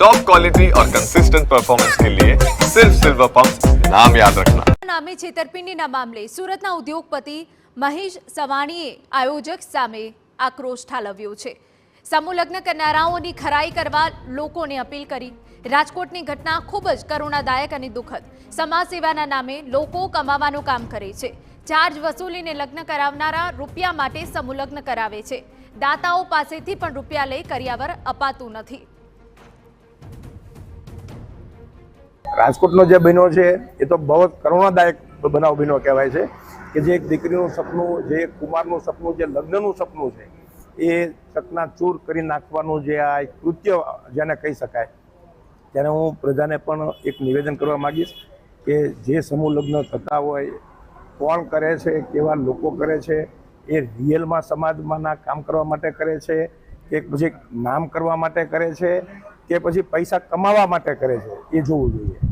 Top quality और consistent performance के लिए सिर्फ सिल्वर पंप नाम याद रखना। નામે છેતરપિંડીના મામલે સુરતના ઉદ્યોગપતિ મહેશ સવાણીએ આયોજક સામે આક્રોશ ઠાલવ્યો છે। સમૂહ લગ્ન કરનારાઓની ખરાઈ કરવા લોકોને અપીલ કરી। રાજકોટની ઘટના ખૂબ જ કરુણાદાયક અને દુઃખદ। સમાજ સેવાના નામે લોકો કમાવાનું કામ કરે છે। ચાર્જ વસૂલીને લગ્ન કરાવનારા રૂપિયા માટે સમૂહ લગ્ન કરાવે છે। દાતાઓ પાસેથી પણ રૂપિયા લઈ કરિયાવર અપાતું નથી। રાજકોટનો જે બન્યો છે એ તો બહુ કરુણાદાયક બનાવ બન્યો કહેવાય છે કે જે એક દીકરીનું સપનું, જે એક કુમારનું સપનું, જે લગ્નનું સપનું છે એ ચકનાચૂર કરી નાખવાનું જે આ એક કૃત્ય જેને કહી શકાય, ત્યારે હું પ્રજાને પણ એક નિવેદન કરવા માગીશ કે જે સમૂહ લગ્ન થતા હોય, કોણ કરે છે, કેવા લોકો કરે છે, એ રિયલમાં સમાજમાંના કામ કરવા માટે કરે છે કે પછી નામ કરવા માટે કરે છે કે પછી પૈસા કમાવા માટે કરે છે, એ જોવું જોઈએ।